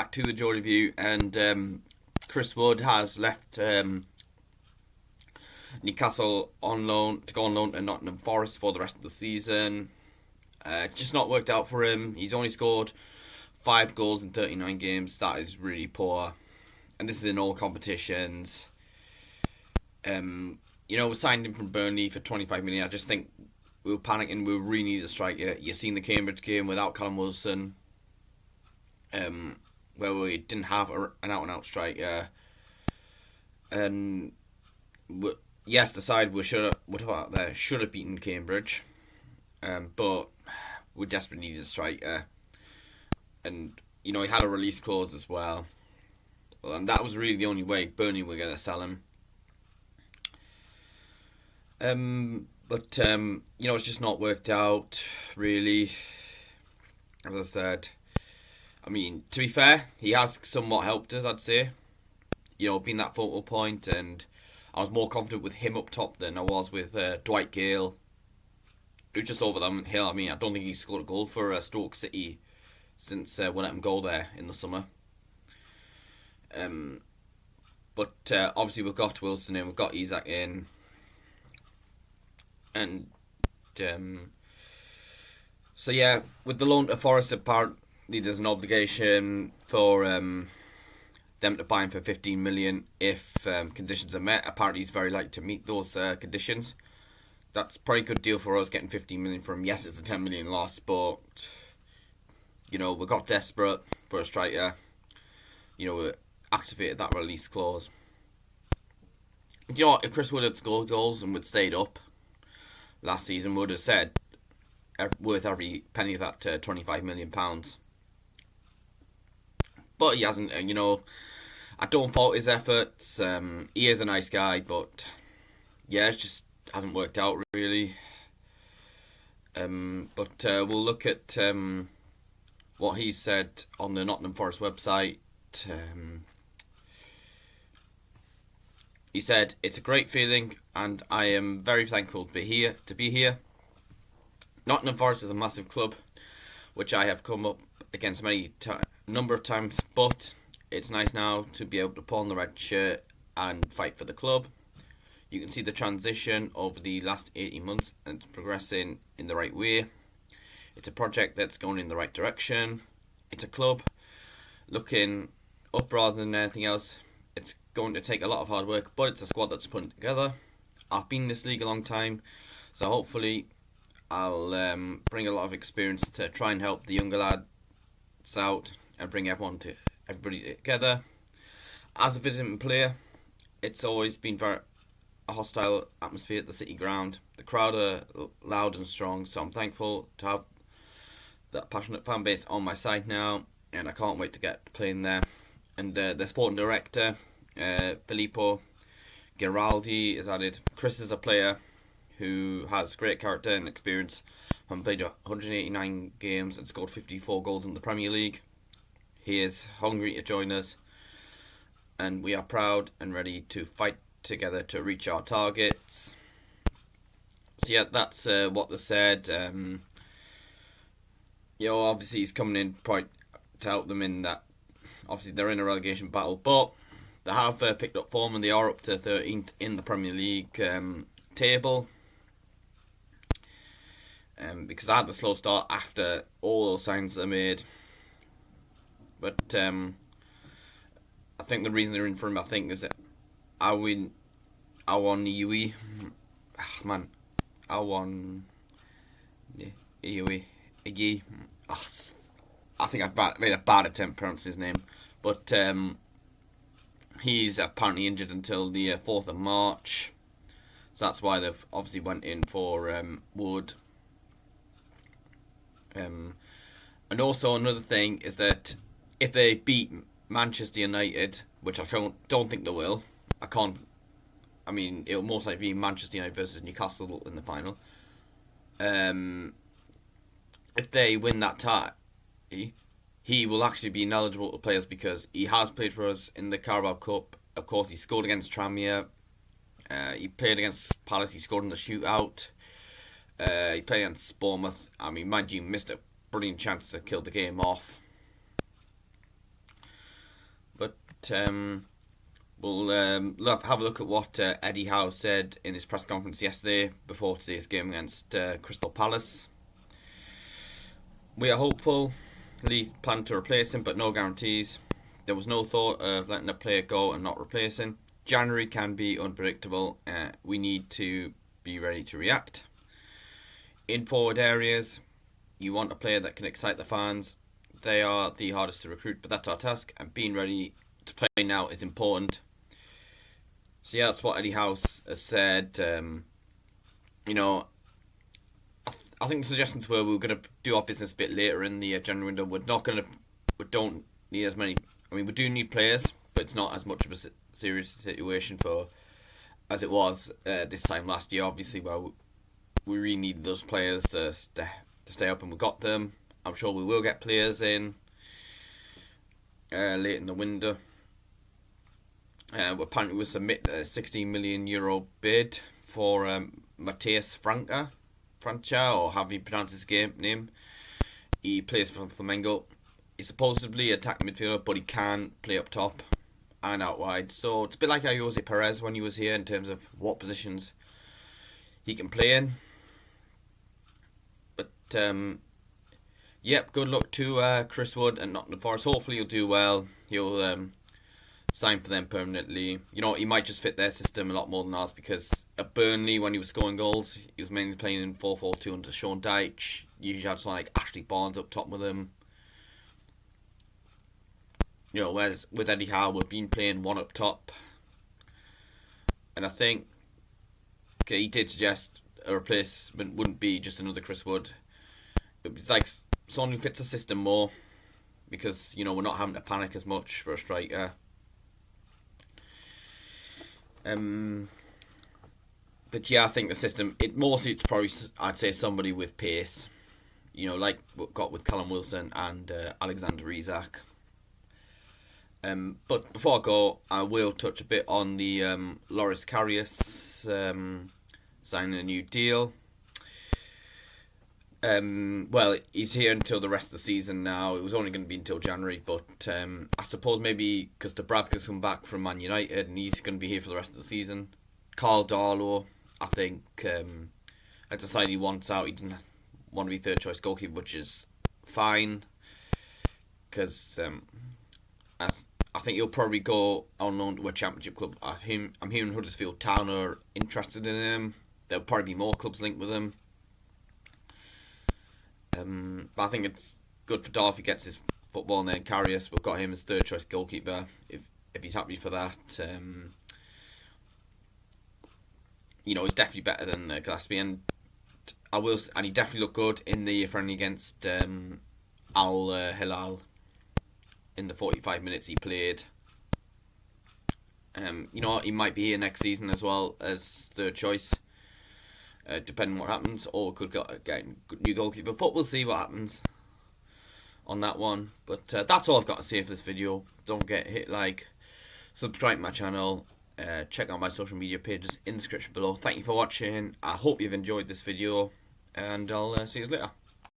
back to the Joe review, and Chris Wood has left Newcastle on loan to go on loan to Nottingham Forest for the rest of the season. It's just not worked out for him. He's only scored 5 goals in 39 games. That is really poor, and this is in all competitions. We signed him from Burnley for 25 million. I just think we were panicking. We really need a striker. You've seen the Cambridge game without Callum Wilson, where we didn't have an out-and-out striker. And yes, the side we should have beaten Cambridge, but we desperately needed a striker. And he had a release clause as well, and that was really the only way Burnley were going to sell him. But it's just not worked out, really. As I said, to be fair, he has somewhat helped us, I'd say. Being that focal point, and I was more confident with him up top than I was with Dwight Gale, who's just over the hill. I don't think he scored a goal for Stoke City since we let him go there in the summer. But obviously we've got Wilson in, we've got Isak in. And with the loan to Forest, apparently there's an obligation for them to buy him for 15 million if conditions are met. Apparently he's very likely to meet those conditions. That's probably a good deal for us, getting 15 million from him. Yes, it's a 10 million loss, but we got desperate for a striker. We activated that release clause. If Chris Wood had scored goals and would stayed up last season, would have said worth every penny of that £25 million. But he hasn't, I don't fault his efforts. He is a nice guy, but it just hasn't worked out really. But we'll look at what he said on the Nottingham Forest website. He said, "It's a great feeling and I am very thankful to be here. Nottingham Forest is a massive club which I have come up against number of times, but it's nice now to be able to put on the red shirt and fight for the club. You can see the transition over the last 18 months and it's progressing in the right way. It's a project that's going in the right direction. It's a club looking up rather than anything else. It's going to take a lot of hard work, but it's a squad that's putting together. I've been in this league a long time, so hopefully I'll bring a lot of experience to try and help the younger lads out and bring everybody together. As a visiting player, it's always been a hostile atmosphere at the City ground. The crowd are loud and strong, so I'm thankful to have that passionate fan base on my side now, and I can't wait to get playing there. And the sporting director, Filippo Giraldi, is added. Chris is a player who has great character and experience, and played 189 games and scored 54 goals in the Premier League. He is hungry to join us, and we are proud and ready to fight together to reach our targets." So that's what they said. Obviously he's coming in probably to help them in that. Obviously they're in a relegation battle, but they have picked up form and they are up to 13th in the Premier League table. Because they had the slow start after all those signs they made. But I think the reason they're in for him, is that Awon Iwi. Awon Iwi. Iggy. I think I've made a bad attempt to pronounce his name. But he's apparently injured until the 4th of March. So that's why they've obviously went in for Wood. And also another thing is that if they beat Manchester United, which I don't think they will, it'll most likely be Manchester United versus Newcastle in the final. If they win that tie, he will actually be ineligible to play us because he has played for us in the Carabao Cup. Of course, he scored against Tranmere. He played against Palace. He scored in the shootout. He played against Bournemouth. Mind you, missed a brilliant chance to kill the game off. we'll have a look at what Eddie Howe said in his press conference yesterday before today's game against Crystal Palace. We are hopeful. Lee planned to replace him, but no guarantees. There was no thought of letting a player go and not replacing. January can be unpredictable. We need to be ready to react. In forward areas, you want a player that can excite the fans. They are the hardest to recruit, but that's our task, and being ready to play now is important. So yeah, that's what Eddie Howe has said. I think the suggestions were we were going to do our business a bit later in the January window. We don't need as many. I mean, we do need players, but it's not as much of a serious situation as it was this time last year. Obviously, where we really needed those players to stay up, and we got them. I'm sure we will get players in late in the window. Apparently, we submit a €16 million bid for Matthias Franca, or however you pronounce his name. He plays for Flamengo. He's supposedly an attacking midfielder, but he can play up top and out wide. So it's a bit like Jose Perez when he was here in terms of what positions he can play in. But good luck to Chris Wood and Nottingham Forest. Hopefully he'll do well. He'll sign for them permanently. He might just fit their system a lot more than ours, because at Burnley, when he was scoring goals, he was mainly playing in 4-4-2 under Sean Dyche. Usually had someone like Ashley Barnes up top with him. Whereas with Eddie Howe, we've been playing one up top. And I think he did suggest a replacement wouldn't be just another Chris Wood. It would be like someone who fits the system more, because we're not having to panic as much for a striker. But yeah, I think the system, it more suits probably, I'd say, somebody with pace. Like what got with Callum Wilson and Alexander Isak. But before I go, I will touch a bit on the Loris Karius signing a new deal. He's here until the rest of the season now. It was only going to be until January, but I suppose maybe because Dubravka's come back from Man United and he's going to be here for the rest of the season. Carl Darlow, I think, has decided he wants out. He didn't want to be third choice goalkeeper, which is fine, because I think he'll probably go on loan to a championship club. I'm hearing Huddersfield Town are interested in him. There'll probably be more clubs linked with him. But I think it's good for Darth if he gets his football, and then Karius, we've got him as third choice goalkeeper if he's happy for that. He's definitely better than Gillespie, and he definitely looked good in the friendly against Al Hilal in the 45 minutes he played. He might be here next season as well as third choice. Depending on what happens, or could get a new goalkeeper, but we'll see what happens on that one. But that's all I've got to say for this video. Don't forget, hit like, subscribe to my channel, check out my social media pages in the description below. Thank you for watching. I hope you've enjoyed this video, and I'll see you later.